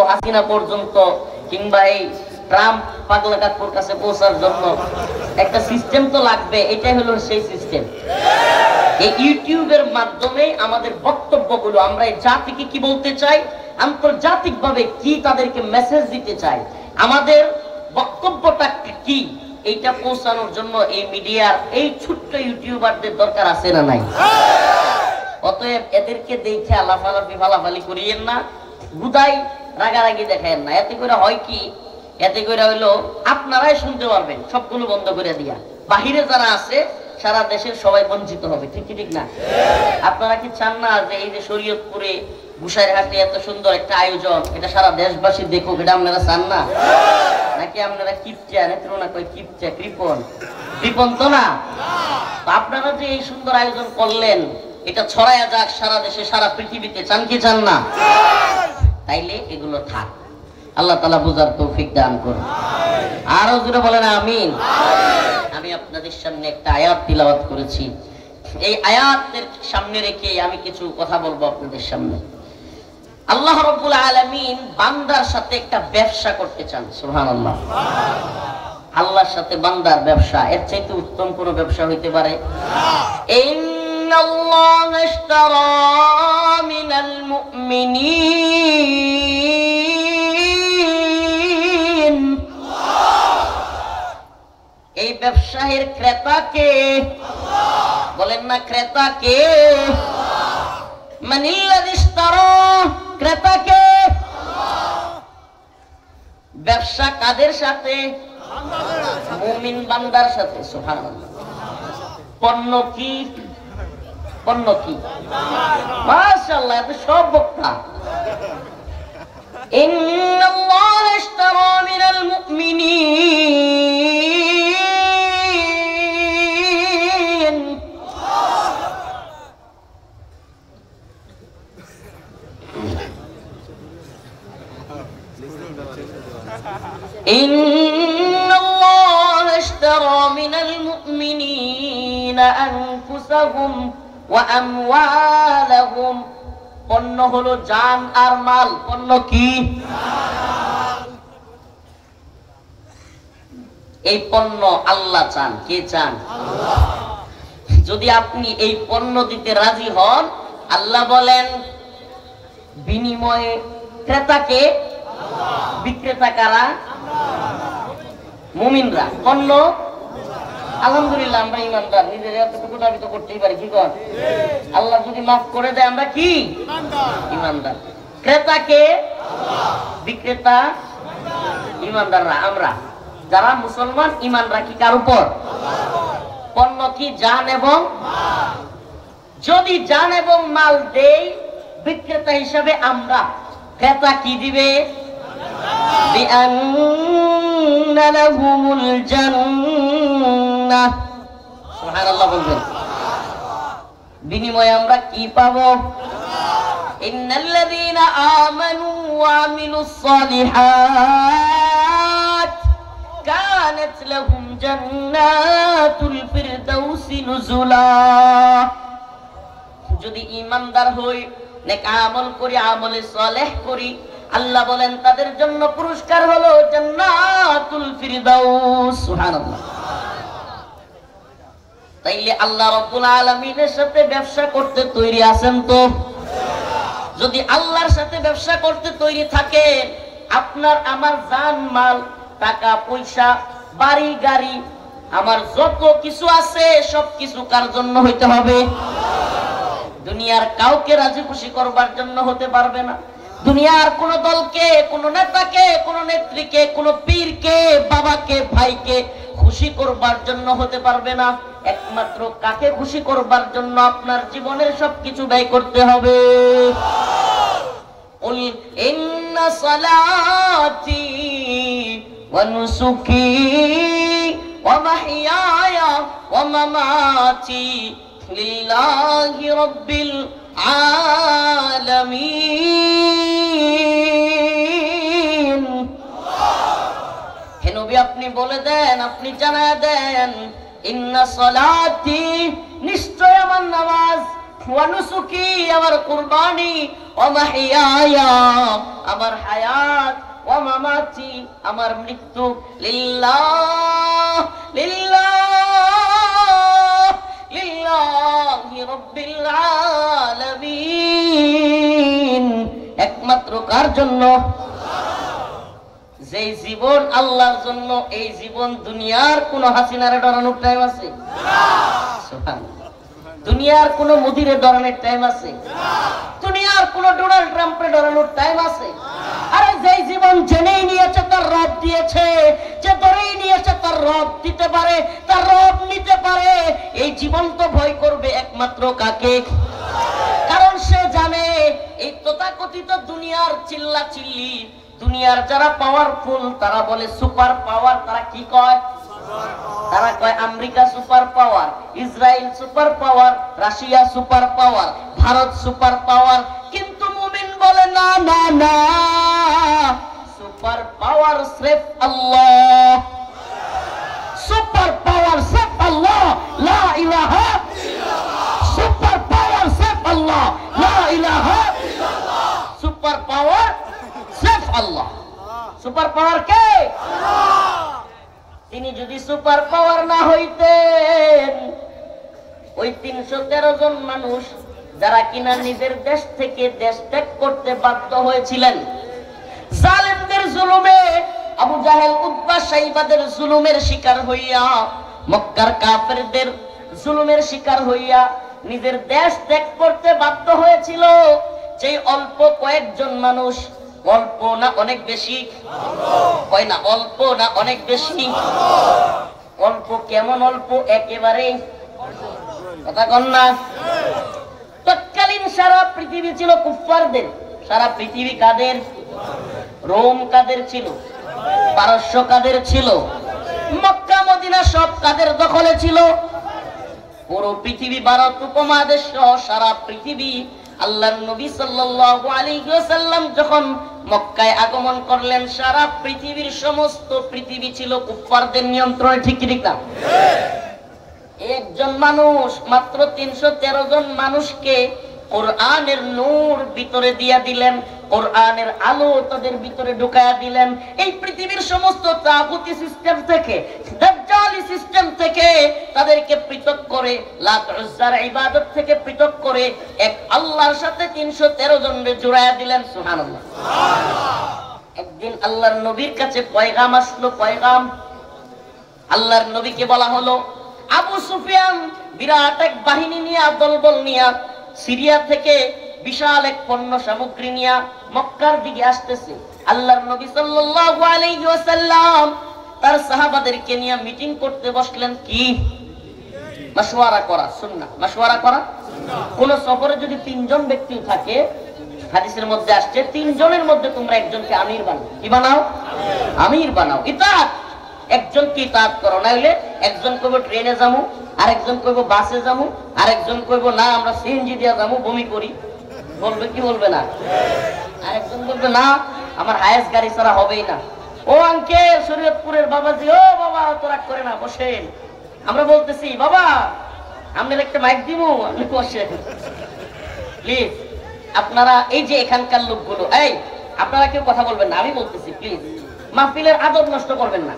হাসিনা পর্যন্ত কিংবা এই ট্রাম্প পাগলা কাকুর কাছে পৌঁছার জন্য একটা সিস্টেম তো লাগবে, এটাই হলো সেই সিস্টেম। এই ইউটিউবের মাধ্যমে আমাদের বক্তব্যগুলো আমরা এই জাতিকে কি বলতে চাই, আন্তর্জাতিকভাবে কি তাদেরকে মেসেজ দিতে চাই, আমাদের বক্তব্যটা কি, এইটা পৌঁছানোর জন্য এই মিডিয়ার এই ছোট্ট ইউটিউবারদের দরকার আছে না নাই? অতএব এদেরকে দেখে লাফালাফি ফালাফালি করিয়েন না, হুদাই রাগারাগি দেখায়েন না। এতে করে হয় কি, এতে করে হইলো আপনারাই শুনতে পারবেন সবগুলো বন্ধ করে দিয়া, বাহিরে যারা আছে সারা দেশের সবাই বঞ্চিত হবে। ঠিক ঠিক না? আপনারা কি চান না যে এই যে শরীয়তপুরে গুসাইরহাটে এত সুন্দর একটা আয়োজন, এটা সারা দেশবাসী দেখুক? এটা আপনারা চান না? নাকি আপনারা কিপচা নেত্রনা কই কিপচা কৃপণ? কৃপণ তো না। আপনারা যে এই সুন্দর আয়োজন করলেন, এটা ছড়ায়া যাক সারা দেশে সারা পৃথিবীতে, চান কি চান না? তাইলে এগুলো থাক। আল্লাহ তাআলা বুঝার তৌফিক দান করুন। আরো জোরে বলেন আমিন। আমি আপনাদের সামনে একটা আয়াত তিলাওয়াত করেছি, এই আয়াতের সামনে রেখে আমি কিছু কথা বলবো আপনাদের সামনে। আল্লাহ রাব্বুল আলামিন বান্দার সাথে একটা ব্যবসা করতে চান। সুবহানাল্লাহ। আল্লাহর সাথে বান্দার ব্যবসা, এর চাইতে উত্তম কোন ব্যবসা হইতে পারে? ইন্নাল্লাহা ইশতারা মিনাল মুমিনিন, এই ব্যবসায়ের ক্রেতা কে? বলেন না ক্রেতা কে? মানিল্লাযী ইশতারা, ক্রেতা কে? ব্যবসা কাদের সাথে? মুমিন বান্দার সাথে। সুবহানাল্লাহ। পণ্য কি? পণ্য কি? মাশাআল্লাহ, এত সব বক্তা। ইন্নাল্লাহা ইশতারা মিনাল মুমিনিন, ইন্নাল্লাহা ইশতারা মিনাল মুমিনিনা আনফুসাহুম ওয়া আমওয়ালাহুম, পণ্য হলো জান আর মাল। পণ্য কি? এই পণ্য আল্লাহ চান। কে চান? আল্লাহ। যদি আপনি এই পণ্য দিতে রাজি হন, আল্লাহ বলেন বিনিময়ে ক্রেতাকে, বিক্রেতা কারা? মুমিনরা। পণ্য আলহামদুলিল্লাহ আমরা ইমানদার, নিজের এতটুকু দাবি তো করতেই পারি। কি কর? আল্লাহ যদি মাফ করে দেয় আমরা কি? ইমানদার। ক্রেতাকে, বিক্রেতা ইমানদাররা। আমরা যারা মুসলমান ইমান রাখি কার উপর? পণ্য কি? জান এবং মাল। যদি জান এবং মাল দেই বিক্রেতা হিসাবে আমরা, ক্রেতা কি দিবে? বিআন্না লাহুমুল জান্নাহ। সুবহানাল্লাহ বলবেন। বিনিময়ে আমরা কি পাবো? ইন্নাল্লাযীনা আমানু ওয়া আমিলুস সালিহাত কানাত লাহুম জান্নাতুল ফিরদাউসি নুজুলা। যদি ঈমানদার হই, নেক আমল করি, আমলে সালেহ করি, আল্লাহ বলেন তাদের জন্য পুরস্কার হলো জান্নাতুল ফিরদাউস। সুবহানাল্লাহ। তাইলে আল্লাহ রাব্বুল আলামিনের সাথে ব্যবসা করতে তৈরি আছেন তো? যদি আল্লাহর সাথে ব্যবসা করতে তৈরি থাকেন, আপনার আমার জান মাল, টাকা পয়সা, বাড়ি গাড়ি, আমার যত কিছু আছে সব কিছু কার জন্য হইতে হবে? দুনিয়ার কাউকে রাজি খুশি করবার জন্য হতে পারবে না। দুনিয়ার কোন দলকে, কোন নেতাকে, কোন নেত্রীকে, কোন পীরকে, বাবাকে, ভাইকে খুশি করবার জন্য হতে পারবে না। একমাত্র কাকে খুশি করবার জন্য আপনার জীবনের সবকিছু ব্যয় করতে হবে? কুল ইন্না সালাতি ওয়া নুসুকি ওয়া মাহইয়ায়া ওয়া মামাতি লিল্লাহি রাব্বিল আলামিন। হে নবী, আপনি বলে দেন, আপনি জানায় দেন, ইন্না সালাতি, নিশ্চয় আমার নামাজ, ওয়া নুসুকি আমার কুরবানি, ওয়া মাহইয়ায়া আমার হায়াত, ওয়া মামাতি আমার মৃত্যু লিল্লাহ লিল্লাহ লিল্লাহি রাব্বিল আলামিন। একমাত্র কার জন্য? যে জীবন আল্লাহর জন্য, এই জীবন দুনিয়ার কোন হাসিনারে ডরানোর টাইম আছে? সুবহানাল্লাহ। দুনিয়ার কোন মুদিরে ডরানোর টাইম আছে? দুনিয়ার কোন ডোনাল্ড ট্রাম্পে ডরানোর টাইম আছে? আরে যে জীবন জেনেই নিয়েছে তার রব দিয়েছে, যে ধরেই নিয়েছে তার রব দিতে পারে, তার রব নিতে পারে। এই জীবন তো ভয় করবে একমাত্র কাকে? কারণ সে জানে এই তথাকথিত দুনিয়ার চিল্লা চিল্লি, দুনিয়ার যারা পাওয়ারফুল তারা বলে সুপার পাওয়ার। তারা কি কয়? তারা কয় America super power, Israel super power, Russia super power, Bharat super power. কিন্তু মুমিন বলে না না না, সুপার পাওয়ার সির্ফ আল্লাহ, সুপার পাওয়ার সির্ফ আল্লাহ, লা ইলাহা ইল্লাল্লাহ। সুপার পাওয়ার সির্ফ আল্লাহ, লা ইলাহা ইল্লাল্লাহ। সুপার পাওয়ার সির্ফ আল্লাহ। সুপার পাওয়ার কে? আল্লাহ। তিনি যদি সুপার পাওয়ার না হইতেন, ওই 313 জন মানুষ যারা কিনা নিজের দেশ থেকে দেশ ত্যাগ করতে বাধ্য হয়েছিলেন, জালেমদের জুলুমে, আবু জাহেল উতবা সাইবাদের জুলুমের শিকার হইয়া, মক্কার কাফেরদের জুলুমের শিকার হইয়া নিজের দেশ ত্যাগ করতে বাধ্য হয়েছিল, যে অল্প কয়েকজন মানুষ, অল্প না অনেক বেশি? হয় না, অল্প না অনেক বেশি? অল্প। কেমন অল্প? একেবারে কথা কন না। তৎকালীন সারা পৃথিবী ছিল কুফফারদের। সারা পৃথিবী কাদের? রোম কাদের ছিল? পারস্য কাদের ছিল? মক্কা মদিনা সব কাদের দখলে ছিল? পুরো পৃথিবী, ভারত উপমহাদেশ সহ সারা পৃথিবী। আল্লাহর নবী সাল্লাল্লাহু আলাইহি ওয়াসাল্লাম যখন মক্কায় আগমন করলেন, সারা পৃথিবীর সমস্ত পৃথিবী ছিল কুফফারদের নিয়ন্ত্রণে। ঠিক কি ঠিক না? একজন মানুষ, মাত্র 313 জন মানুষকে কোরআনের নূর ভিতরে দিয়া দিলেন, কোরআনের আলো তাদের ভিতরে ঢুকায়া দিলেন। এই পৃথিবীর সমস্ত তাগুতি সিস্টেম থেকে, দাজ্জালি সিস্টেম থেকে তাদেরকে পৃথক করে, লাত উজ্জার ইবাদত থেকে পৃথক করে এক আল্লাহর সাথে 313 জনকে জুড়ায়া দিলেন। সুবহানাল্লাহ, সুবহানাল্লাহ। একদিন আল্লাহর নবীর কাছে পয়গাম আসলো, পয়গাম। আল্লাহর নবীকে বলা হলো, আবু সুফিয়ান বিরাট এক বাহিনী নিয়ে, দলবল নিয়ে সিরিয়া থেকে বিশাল এক পণ্য সামগ্রী নিয়ে মক্কার দিকে আসতেছে। আল্লাহর নবী সাল্লাল্লাহু আলাইহি ওয়াসাল্লাম তার সাহাবাদেরকে নিয়ে মিটিং করতে বসলেন। কি? মাশওয়ারা করা, সুন্নাহ। মাশওয়ারা করা সুন্নাহ। কোন সফরে যদি 3 জন ব্যক্তি থাকে, হাদিসের মধ্যে আসছে 3 জনের মধ্যে তোমরা একজনকে আমির বানাও। কি বানাও? আমির বানাও। ইতাআত, একজনকে ইতাআত করো, না হলে একজন কইবো ট্রেনে যামু, আরেকজন কইবো বাসে যামু, আরেকজন কইবো না আমরা সিএনজি দিয়া যামু, বমি করি। বলবে কি বলবে না? আরেকজন বলবে না আমার হায়েস্ট গাড়ি ছাড়া হবেই না। ও আঙ্কেল, শরীয়তপুরের বাবাজি, ও বাবা তো রাগ করে না, বসেন। আমরা বলতেছি বাবা আপনার একটা মাইক দিমু, আপনি বসেন প্লিজ। আপনারা এই যে এখানকার লোকগুলো, এই আপনারা কেউ কথা বলবেন না, আমি বলতেছি প্লিজ, মাহফিলের আদব নষ্ট করবেন না।